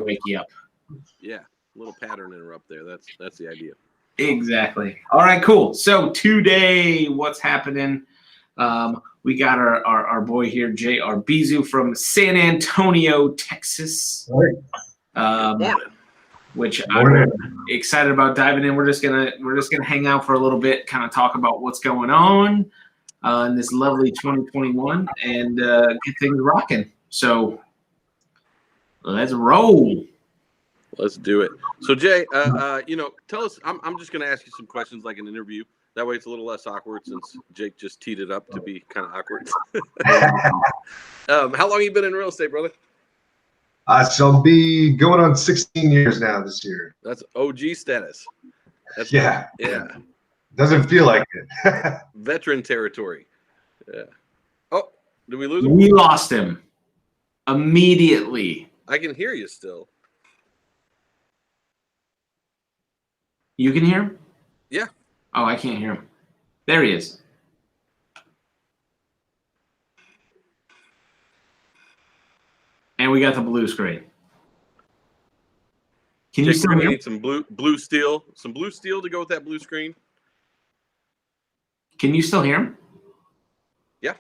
wake you up. Yeah, a little pattern interrupt there. That's the idea. Exactly. All right, cool. So today, what's happening? We got our boy here, J.R. Bizu from San Antonio, Texas. Which I'm excited about diving in. We're just gonna hang out for a little bit, kind of talk about what's going on in this lovely 2021 and get things rocking. So let's roll. Let's do it. So Jay, tell us. I'm just going to ask you some questions like an interview. That way, it's a little less awkward since Jake just teed it up to be kind of awkward. How long have you been in real estate, brother? So I'll be going on 16 years now this year. That's OG status. Yeah. Yeah. Doesn't feel like it. Veteran territory. Yeah. Oh, did we lose him? We lost him immediately. I can hear you still. You can hear him? Yeah. Oh, I can't hear him. There he is. And we got the blue screen. Can you still hear? We need some blue steel to go with that blue screen. Can you still hear him? Yeah.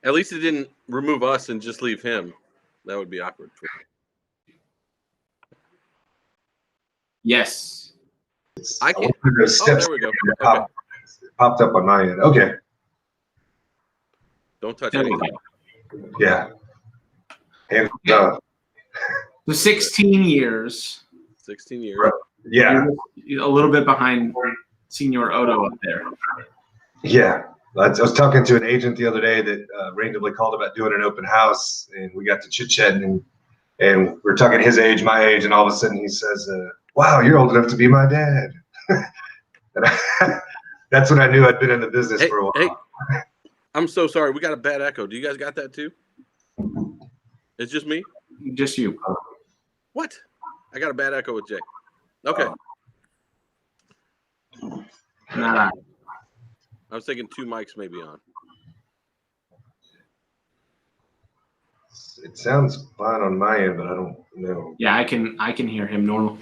At least it didn't remove us and just leave him. That would be awkward. Yes. I can't. There we go. Okay. Popped up on my end. Okay. Don't touch anything. Yeah. And so 16 years. 16 years. Yeah. You're a little bit behind Senior Odo up there. Yeah. I was talking to an agent the other day that randomly called about doing an open house, and we got to chit-chatting, and we're talking his age, my age, and all of a sudden he says, wow, you're old enough to be my dad. And that's when I knew I'd been in the business for a while. Hey, I'm so sorry. We got a bad echo. Do you guys got that too? It's just me? Just you. What? I got a bad echo with Jay. Okay. Nah. I was thinking 2 mics may be on. It sounds fine on my end, but I don't know. Yeah, I can hear him normal.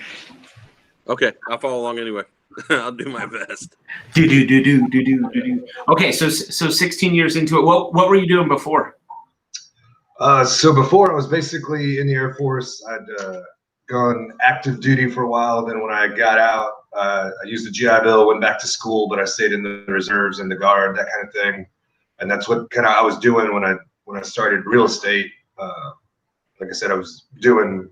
Okay, I'll follow along anyway. I'll do my best. Do. Okay, so 16 years into it. What were you doing before? So before I was basically in the Air Force. I'd gone active duty for a while. Then when I got out, I used the GI Bill, went back to school, but I stayed in the reserves and the Guard, that kind of thing. And that's what kind of I was doing when I started real estate. Like I said, I was doing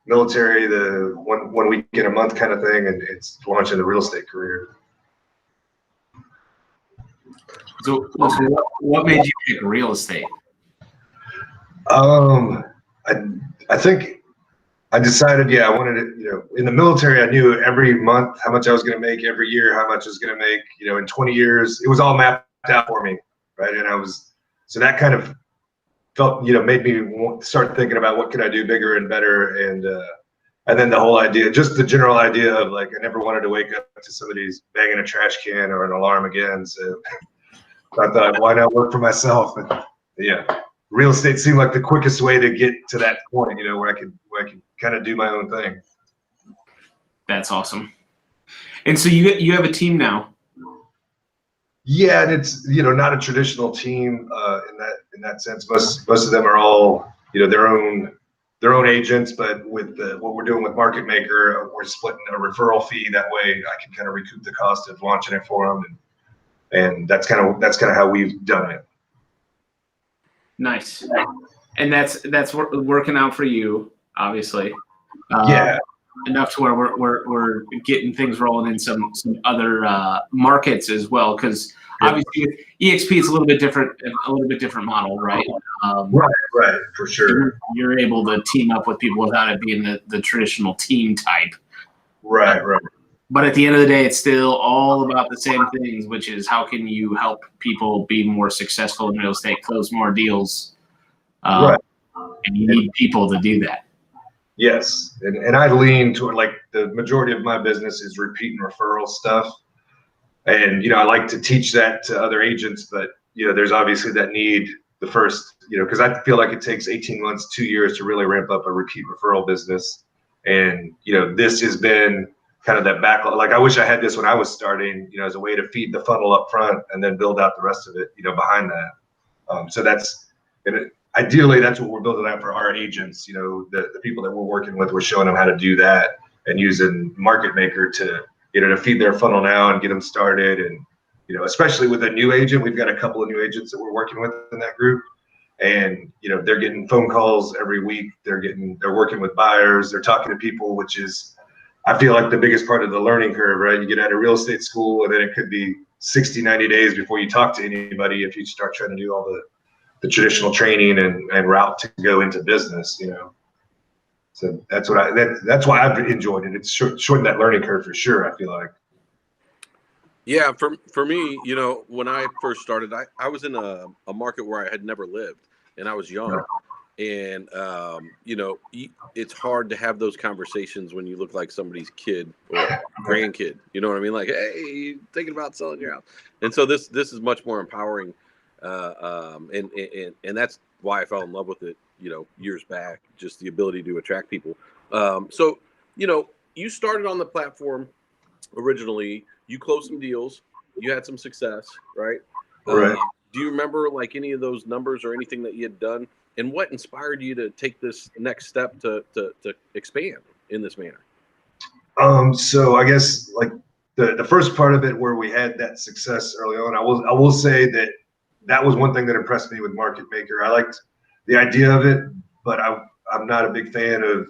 military, the one week in a month kind of thing, and it's launching the real estate career. So what made you pick real estate? I think I decided, I wanted it, in the military, I knew every month how much I was going to make, every year how much I was going to make, in 20 years, it was all mapped out for me, right? And so that kind of felt, made me start thinking about what could I do bigger and better. And then the whole idea, just the general idea of like, I never wanted to wake up to somebody's banging a trash can or an alarm again. So I thought, why not work for myself? And real estate seemed like the quickest way to get to that point, where I could kind of do my own thing. That's awesome. And so you have a team now. Yeah, and it's not a traditional team in that sense. Most of them are all their own agents, but with what we're doing with Market Maker, we're splitting a referral fee. That way, I can kind of recoup the cost of launching it for them, and that's kind of how we've done it. Nice, and that's working out for you, obviously. Enough to where we're getting things rolling in some other markets as well, because obviously EXP is a little bit different model, right? Right, for sure. You're able to team up with people without it being the traditional team type. Right. But at the end of the day, it's still all about the same things, which is how can you help people be more successful in real estate, close more deals, right? And you need people to do that. Yes, and I lean toward, like, the majority of my business is repeat and referral stuff. And, I like to teach that to other agents, but, there's obviously that need the first, because I feel like it takes 18 months, 2 years to really ramp up a repeat referral business. And, this has been kind of that backlog. Like I wish I had this when I was starting, as a way to feed the funnel up front and then build out the rest of it, behind that. So ideally that's what we're building out for our agents. The people that we're working with, we're showing them how to do that and using Market Maker to, to feed their funnel now and get them started. And, especially with a new agent, we've got a couple of new agents that we're working with in that group. And, they're getting phone calls every week. They're working with buyers. They're talking to people, which is, I feel like the biggest part of the learning curve, right? You get out of real estate school and then it could be 60, 90 days before you talk to anybody if you start trying to do all the traditional training and route to go into business, So that's why I've enjoyed it. It's shortened that learning curve for sure, I feel like. Yeah, for me, when I first started, I was in a market where I had never lived and I was young. And, it's hard to have those conversations when you look like somebody's kid or grandkid. You know what I mean? Like, hey, you thinking about selling your house? And so this is much more empowering. And that's why I fell in love with it, years back, just the ability to attract people. So, you started on the platform originally, you closed some deals, you had some success, right? Right. Do you remember like any of those numbers or anything that you had done? And what inspired you to take this next step to expand in this manner? So I guess like the first part of it where we had that success early on, I will say that was one thing that impressed me with Market Maker. I liked the idea of it, but I'm not a big fan of,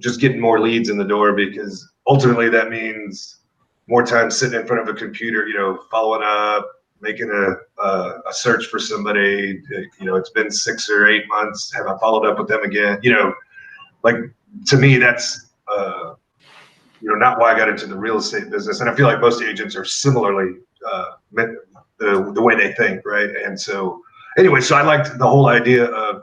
just getting more leads in the door, because ultimately that means more time sitting in front of a computer, following up, making a search for somebody. It's been 6 or 8 months. Have I followed up with them again? Like to me, that's not why I got into the real estate business. And I feel like most agents are similarly the way they think, right? And so anyway, so I liked the whole idea of,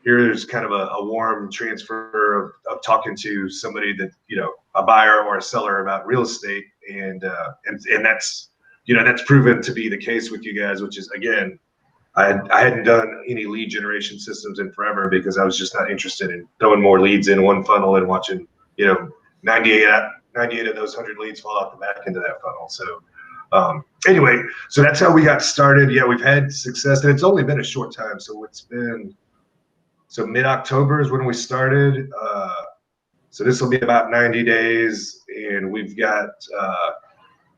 here's kind of a warm transfer of talking to somebody that, a buyer or a seller about real estate. And that's, that's proven to be the case with you guys, which is, again, I hadn't done any lead generation systems in forever because I was just not interested in throwing more leads in one funnel and watching, 98 of those 100 leads fall out the back into that funnel. So anyway, so that's how we got started. Yeah, we've had success, and it's only been a short time. So mid-October is when we started. So this will be about 90 days, and we've got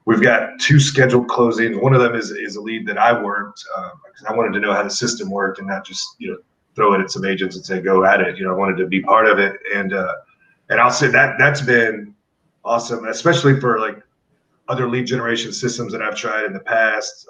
2 scheduled closings. One of them is a lead that I worked because I wanted to know how the system worked and not just throw it at some agents and say go at it. I wanted to be part of it, and I'll say that's been awesome, especially for like other lead generation systems that I've tried in the past.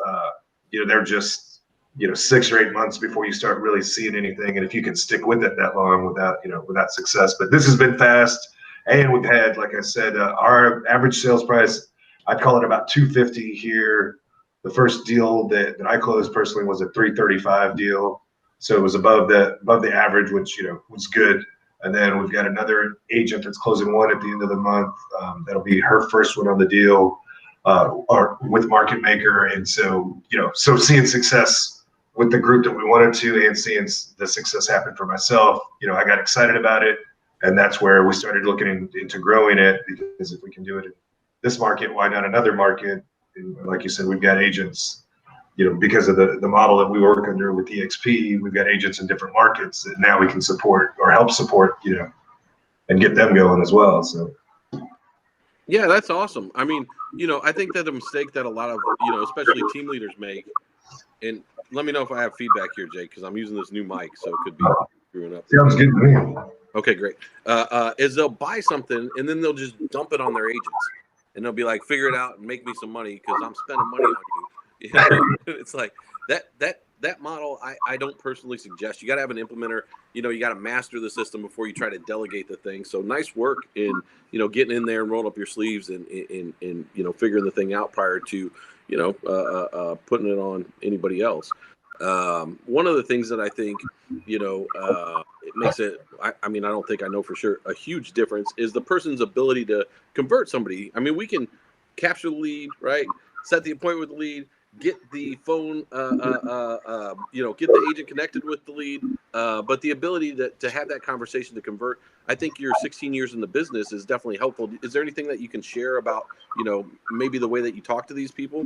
They're just 6 or 8 months before you start really seeing anything, and if you can stick with it that long without success. But this has been fast, and we've had, like I said, our average sales price, I'd call it about $250 here. The first deal that I closed personally was a $335 deal, so it was above the average, which was good. And then we've got another agent that's closing one at the end of the month. That'll be her first one on the deal, or with Market Maker. And so so seeing success with the group that we wanted to, and seeing the success happen for myself, I got excited about it, and that's where we started looking into growing it, because if we can do it in this market, why not another market? And like you said, we've got agents, because of the model that we work under with EXP, we've got agents in different markets that now we can support or help support, and get them going as well. So. Yeah, that's awesome. I mean, I think that the mistake that a lot of, especially team leaders make, and let me know if I have feedback here, Jake, because I'm using this new mic, so it could be screwing up. Sounds good to me. Okay, great. Is they'll buy something and then they'll just dump it on their agents, and they'll be like, "Figure it out and make me some money because I'm spending money on you." It's like that model. I don't personally suggest. You got to have an implementer. You got to master the system before you try to delegate the thing. So nice work in getting in there and rolling up your sleeves and figuring the thing out prior to putting it on anybody else. One of the things that I think, it makes it, I mean, I don't think I know for sure, a huge difference is the person's ability to convert somebody. I mean, we can capture the lead, right? Set the appointment with the lead, get the phone, get the agent connected with the lead. But the ability to have that conversation to convert, I think your 16 years in the business is definitely helpful. Is there anything that you can share about, maybe the way that you talk to these people?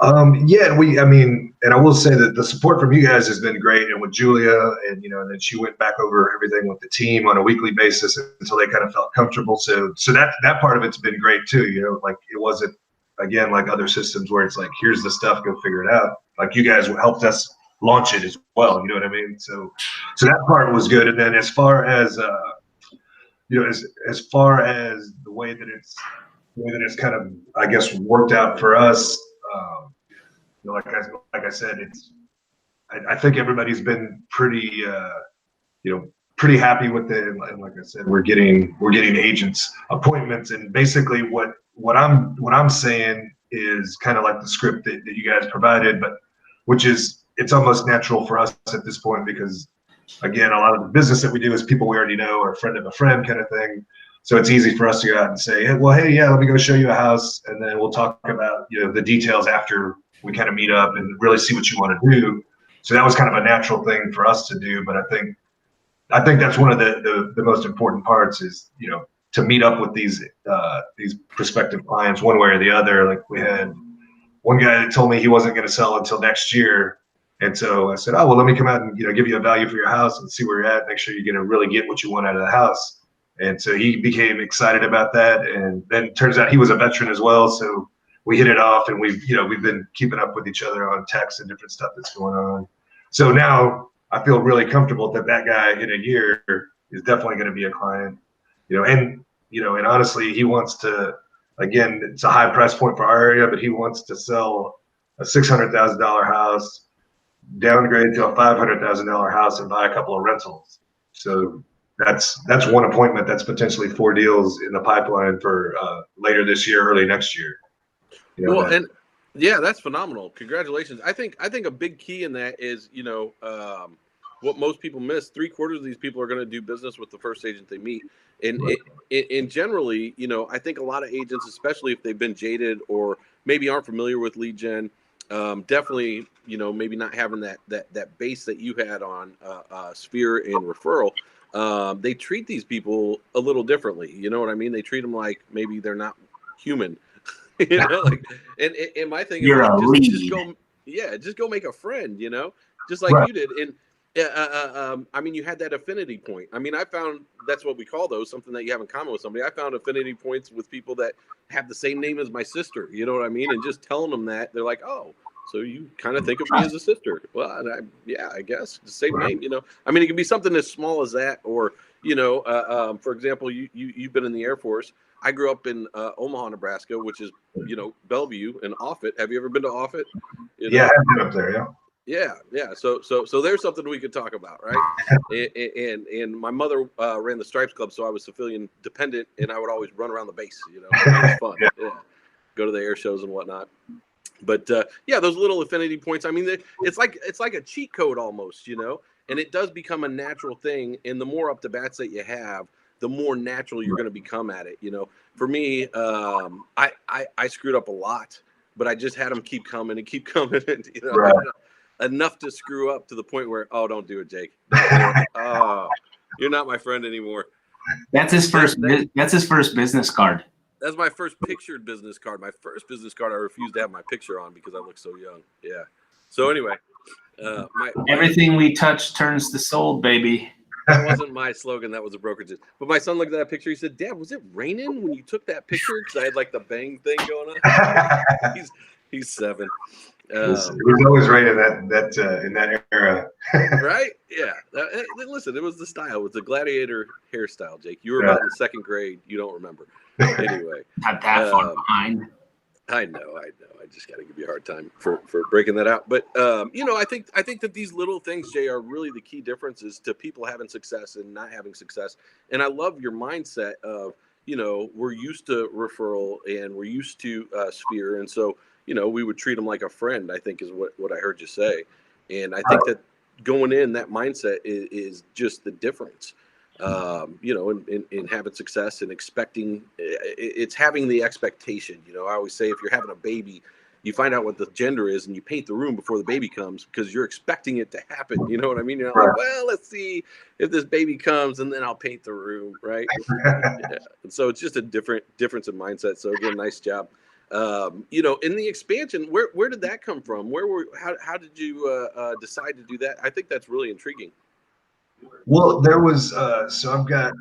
And I will say that the support from you guys has been great, and with Julia, and then she went back over everything with the team on a weekly basis until they kind of felt comfortable. So that part of it's been great too. Like it wasn't, again, like other systems where it's like, here's the stuff, go figure it out. Like you guys helped us launch it as well. You know what I mean? So that part was good. And then as far as as far as the way that it's kind of, I guess, worked out for us. Like I said, I think everybody's been pretty pretty happy with it, and like I said, we're getting agents appointments, and basically what I'm saying is kind of like the script that you guys provided, but which is, it's almost natural for us at this point, because again, a lot of the business that we do is people we already know, or a friend of a friend kind of thing. So it's easy for us to go out and say, hey, let me go show you a house, and then we'll talk about the details after we kind of meet up and really see what you want to do. So that was kind of a natural thing for us to do. But I think that's one of the most important parts is to meet up with these prospective clients one way or the other. Like we had one guy that told me he wasn't going to sell until next year. And so I said, oh, well, let me come out and give you a value for your house and see where you're at. Make sure you're going to really get what you want out of the house. And so he became excited about that. And then it turns out he was a veteran as well. So we hit it off, and we've been keeping up with each other on text and different stuff that's going on. So now I feel really comfortable that guy in a year is definitely going to be a client, and honestly, he wants to, again, it's a high price point for our area, but he wants to sell a $600,000 house, downgrade to a $500,000 house, and buy a couple of rentals. So that's one appointment. That's potentially 4 deals in the pipeline for later this year, early next year. And yeah, that's phenomenal. Congratulations. I think a big key in that is, what most people miss. 3/4 of these people are going to do business with the first agent they meet. And generally, I think a lot of agents, especially if they've been jaded or maybe aren't familiar with lead gen, definitely, maybe not having that base that you had on Sphere and referral, they treat these people a little differently. You know what I mean? They treat them like maybe they're not human. And my thing is just go make a friend, just like you did. And you had that affinity point. I found that's what we call those, something that you have in common with somebody. I found affinity points with people that have the same name as my sister, you know what I mean? And just telling them that, they're like, oh, so you kind of think of me as a sister. Well, I guess the same name, it can be something as small as that, or, for example, you've been in the Air Force. I grew up in Omaha, Nebraska, which is, Bellevue and Offutt. Have you ever been to Offutt? Yeah, I've been up there. Yeah. So there's something we could talk about, right? and my mother ran the Stripes Club, so I was civilian dependent, and I would always run around the base. It was fun. Yeah. Go to the air shows and whatnot. But those little affinity points. It's like a cheat code almost, and it does become a natural thing. And the more up to bats that you have, the more natural you're going to become at it. For me, I screwed up a lot, but I just had them keep coming and keep coming. And, enough to screw up to the point where, oh, don't do it, Jake. Oh, you're not my friend anymore. That's his first. That's his first business card. That's my first pictured business card. My first business card, I refused to have my picture on because I look so young. Yeah. So anyway, everything we touch turns to sold, baby. That wasn't my slogan. That was a brokerage. But my son looked at that picture. He said, "Dad, was it raining when you took that picture?" Because I had like the bang thing going on. He's 7. It was always raining in that era. Right? Yeah. Listen, it was the style. It was the gladiator hairstyle, Jake. You were about in 2nd grade. You don't remember. Anyway. Not that far behind. I know. I just got to give you a hard time for breaking that out. But I think that these little things, Jay, are really the key differences to people having success and not having success. And I love your mindset of, we're used to referral and we're used to Sphere, and so we would treat them like a friend, I think is what I heard you say. And I think that going in, that mindset is just the difference. you know, in having success and expecting, it's having the expectation. You know, I always say if you're having a baby, you find out what the gender is and you paint the room before the baby comes because you're expecting it to happen. You know what I mean? You're not like, well, let's see if this baby comes and then I'll paint the room, right? Yeah. And so it's just a difference in mindset. So again, nice job. You know, in the expansion, where did that come from? How did you decide to do that? I think that's really intriguing. Well, there was so I've got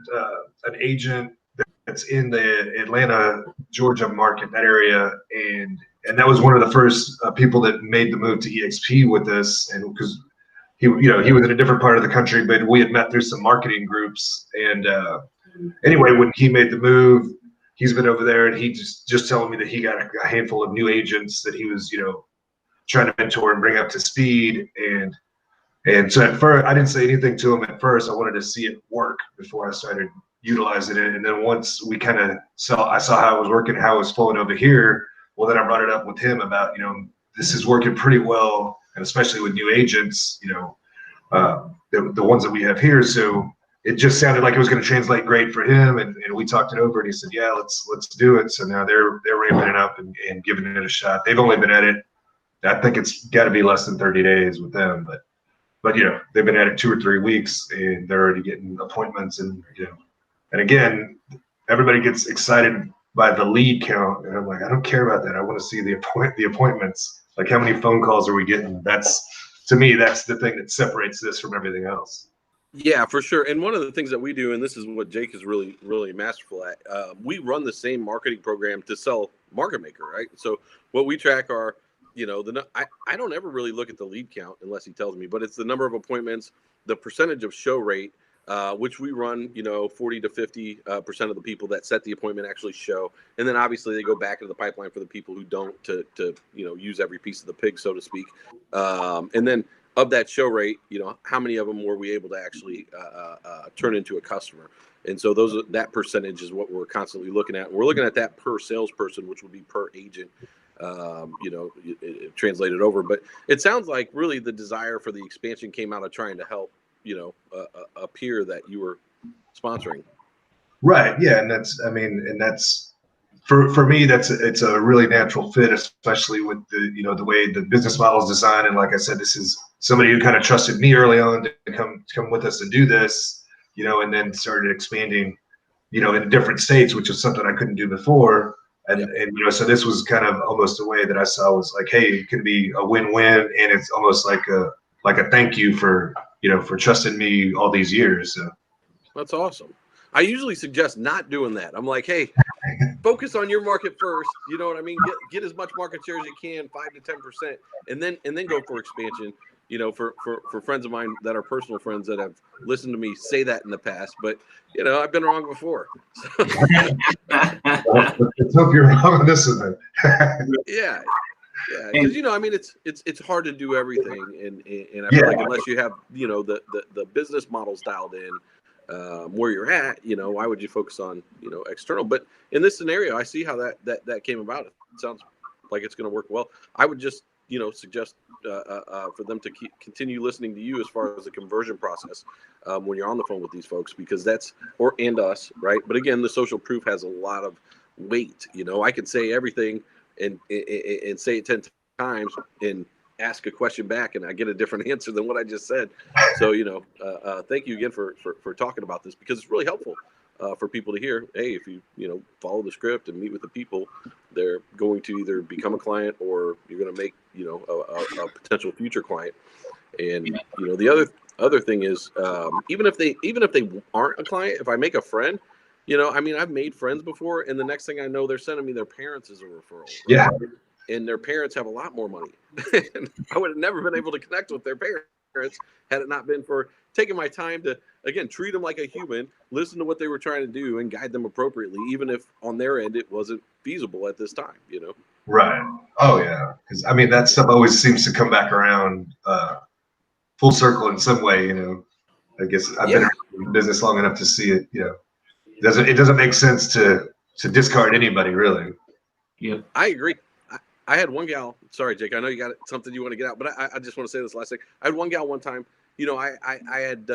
an agent that's in the Atlanta, Georgia market, that area, and that was one of the first people that made the move to EXP with us, and because he was in a different part of the country, but we had met through some marketing groups, and anyway, when he made the move, he's been over there, and he just telling me that he got a handful of new agents that he was trying to mentor and bring up to speed, and so at first, I didn't say anything to him at first. I wanted to see it work before I started utilizing it. And then once we kind of I saw how it was working, how it was flowing over here. Well, then I brought it up with him about, this is working pretty well, and especially with new agents, the ones that we have here. So it just sounded like it was going to translate great for him. And we talked it over, and he said, yeah, let's do it. So now they're ramping it up and giving it a shot. They've only been at it, I think it's got to be less than 30 days with them, but they've been at it 2 or 3 weeks, and they're already getting appointments, and and again, everybody gets excited by the lead count, and I'm like, I don't care about that. I want to see the appointments. Like, how many phone calls are we getting? To me, that's the thing that separates this from everything else. Yeah, for sure. And one of the things that we do, and this is what Jake is really, really masterful at, we run the same marketing program to sell Market Maker, right? So what we track are, I don't ever really look at the lead count unless he tells me, but it's the number of appointments, the percentage of show rate, which we run, 40 to 50% of the people that set the appointment actually show. And then obviously they go back into the pipeline for the people who don't to use every piece of the pig, so to speak. And then of that show rate, how many of them were we able to actually turn into a customer? And so that percentage is what we're constantly looking at. We're looking at that per salesperson, which would be per agent. Translated over, but it sounds like really the desire for the expansion came out of trying to help, a peer that you were sponsoring. Right. Yeah. And that's for me, it's a really natural fit, especially with the way the business model is designed. And like I said, this is somebody who kind of trusted me early on to come with us and do this, and then started expanding, in different states, which is something I couldn't do before. And so this was kind of almost a way that I saw was like, hey, it could be a win-win, and it's almost like a thank you for for trusting me all these years. So. That's awesome. I usually suggest not doing that. I'm like, hey, focus on your market first. You know what I mean? Get as much market share as you can, 5 to 10%, and then go for expansion. For friends of mine that are personal friends that have listened to me say that in the past, but I've been wrong before. So. Let's hope you're wrong on this one. Yeah, because it's hard to do everything, and I feel like unless you have the business models dialed in where you're at, why would you focus on external? But in this scenario, I see how that came about. It sounds like it's going to work well. I would just suggest for them to continue listening to you as far as the conversion process when you're on the phone with these folks, because and us, right? But again, the social proof has a lot of weight. I could say everything and say it 10 times and ask a question back, and I get a different answer than what I just said. So thank you again for talking about this, because it's really helpful for people to hear. Hey, if you follow the script and meet with the people, they're going to either become a client or you're going to make a potential future client. And the other thing is, even if they aren't a client, if I make a friend, I've made friends before, and the next thing I know, they're sending me their parents as a referral. Right? Yeah. And their parents have a lot more money. And I would have never been able to connect with their parents had it not been for taking my time to, again, treat them like a human, listen to what they were trying to do, and guide them appropriately, even if on their end it wasn't feasible at this time, Right. Oh, yeah. Because, that stuff always seems to come back around full circle in some way, I guess I've been in the business long enough to see it, it doesn't make sense to discard anybody, really. Yeah. I agree. I had one gal. Sorry, Jake. I know you got something you want to get out, but I just want to say this last thing. I had one gal one time. I had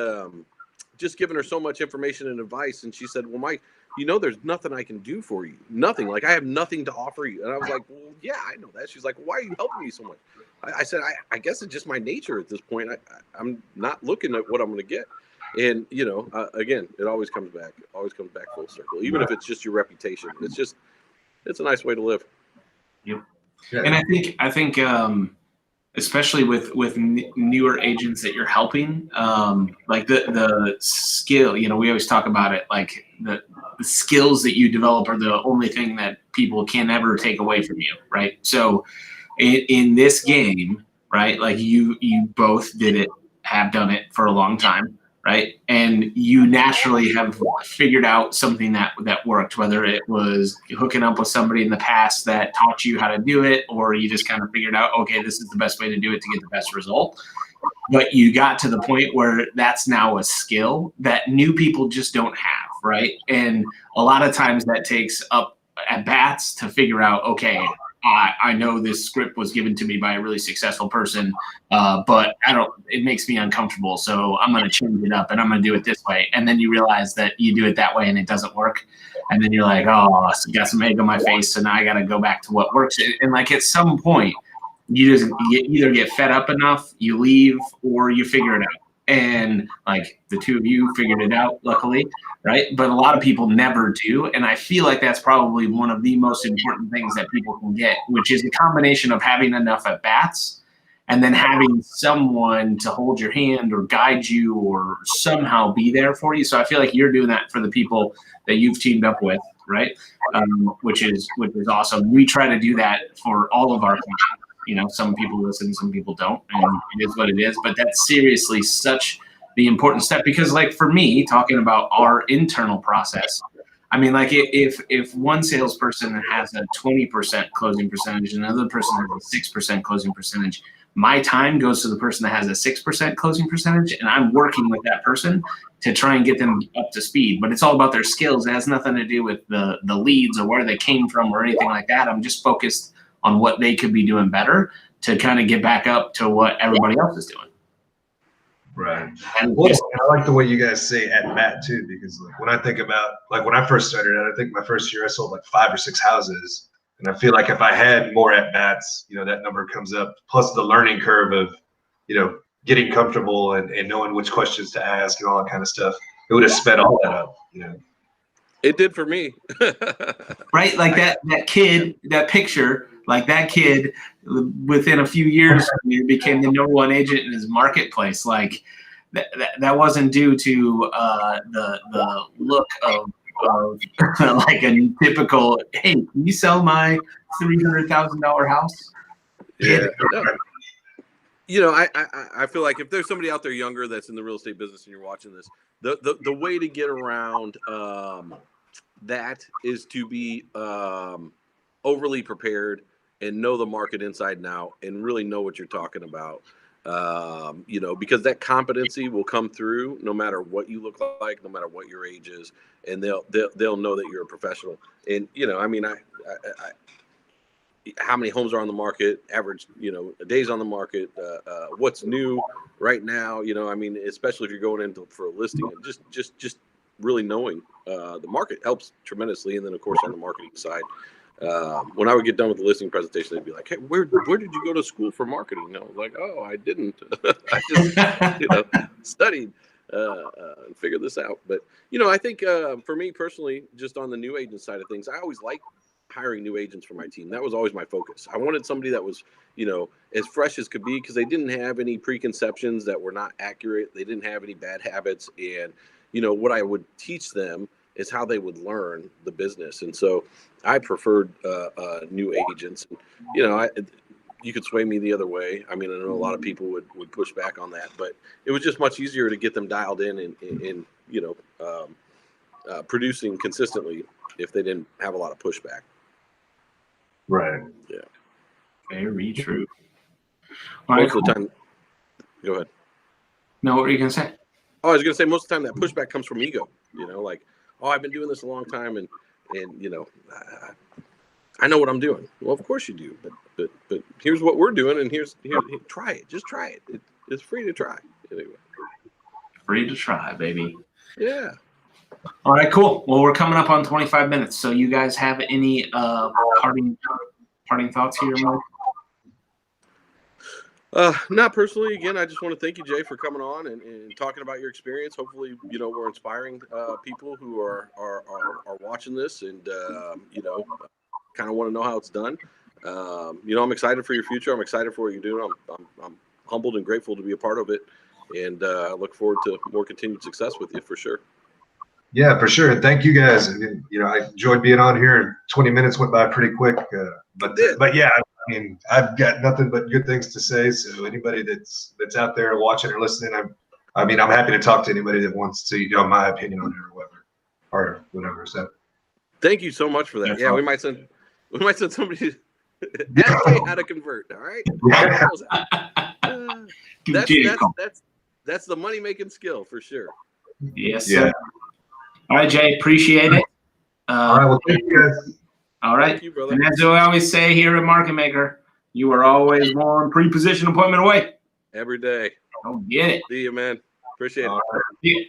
just giving her so much information and advice. And she said, well, Mike, there's nothing I can do for you. Nothing. Like, I have nothing to offer you. And I was like, well, yeah, I know that. She's like, why are you helping me so much? I said, I guess it's just my nature at this point. I'm not looking at what I'm going to get. And, again, it always comes back full circle, even if it's just your reputation. It's a nice way to live. Yep. Yeah. And I think, especially with newer agents that you're helping, like the skill, we always talk about it, like the skills that you develop are the only thing that people can ever take away from you, right? So in this game, right, like you both have done it for a long time, right? And you naturally have figured out something that worked, whether it was hooking up with somebody in the past that taught you how to do it, or you just kind of figured out, okay, this is the best way to do it to get the best result. But you got to the point where that's now a skill that new people just don't have, right? And a lot of times that takes up at bats to figure out, okay, I know this script was given to me by a really successful person, but it makes me uncomfortable. So I'm going to change it up and I'm going to do it this way. And then you realize that you do it that way and it doesn't work. And then you're like, oh, so got some egg on my face. So now I got to go back to what works. And like at some point, you either get fed up enough, you leave, or you figure it out. And like the two of you figured it out, luckily, right? But a lot of people never do. And I feel like that's probably one of the most important things that people can get, which is a combination of having enough at bats and then having someone to hold your hand or guide you or somehow be there for you. So I feel like you're doing that for the people that you've teamed up with, right? Which is awesome. We try to do that for all of our clients. Some people listen, some people don't, and it is what it is. But that's seriously such the important step, because like for me, talking about our internal process, I mean, like if one salesperson has a 20% closing percentage and another person has a 6% closing percentage, my time goes to the person that has a 6% closing percentage, and I'm working with that person to try and get them up to speed. But it's all about their skills. It has nothing to do with the leads or where they came from or anything like that. I'm just focused on what they could be doing better to kind of get back up to what everybody else is doing. Right. And I like the way you guys say at bat too, because like when I think about like when I first started out, I think my first year I sold like 5 or 6 houses. And I feel like if I had more at bats, that number comes up, plus the learning curve of, getting comfortable and knowing which questions to ask and all that kind of stuff. It would have sped all that up, It did for me. Right? Like that kid, that picture, like that kid within a few years became the number one agent in his marketplace. Like that wasn't due to the look of like a typical, hey, can you sell my $300,000 house? Yeah. I feel like if there's somebody out there younger that's in the real estate business and you're watching this, the way to get around that is to be overly prepared and know the market inside and out and really know what you're talking about. Because that competency will come through no matter what you look like, no matter what your age is, and they'll know that you're a professional. And how many homes are on the market, average, days on the market, what's new right now, especially if you're going into for a listing, and just really knowing the market helps tremendously. And then of course on the marketing side, when I would get done with the listing presentation, they'd be like, hey, where did you go to school for marketing? And I was like, oh, I didn't. I just studied and figured this out. But, I think for me personally, just on the new agent side of things, I always liked hiring new agents for my team. That was always my focus. I wanted somebody that was, as fresh as could be, because they didn't have any preconceptions that were not accurate. They didn't have any bad habits. And, what I would teach them is how they would learn the business. And so I preferred new agents. You could sway me the other way. I mean, I know a lot of people would push back on that, but it was just much easier to get them dialed in and producing consistently if they didn't have a lot of pushback. Right. Yeah. Very true. Most of the time, go ahead. No, what were you going to say? Oh, I was going to say most of the time that pushback comes from ego, like, oh, I've been doing this a long time and I know what I'm doing. Well, of course you do, but here's what we're doing, and here, try it. Just try it. It's free to try. Anyway. Free to try, baby. Yeah. All right, cool. Well, we're coming up on 25 minutes. So you guys have any parting thoughts here, Mike? Not personally. Again, I just want to thank you, Jay, for coming on and talking about your experience. Hopefully, we're inspiring people who are watching this and kind of want to know how it's done. I'm excited for your future. I'm excited for what you're doing. I'm humbled and grateful to be a part of it, and I look forward to more continued success with you for sure. Yeah, for sure. Thank you guys. I enjoyed being on here, and 20 minutes went by pretty quick. But yeah, I mean, I've got nothing but good things to say. So anybody that's out there watching or listening, I'm happy to talk to anybody that wants to, my opinion on it or whatever. So thank you so much for that. That's yeah, awesome. we might send somebody to ask Jay how to convert. All right. That's the money making skill for sure. Yes, Yeah. sir. All right, Jay, appreciate it. All right, well, thank you guys. All right. Thank you, brother. And as we always say here at Market Maker, you are always one pre-position appointment away. Every day. Don't get it. See you, man. Appreciate it. All right. Yeah.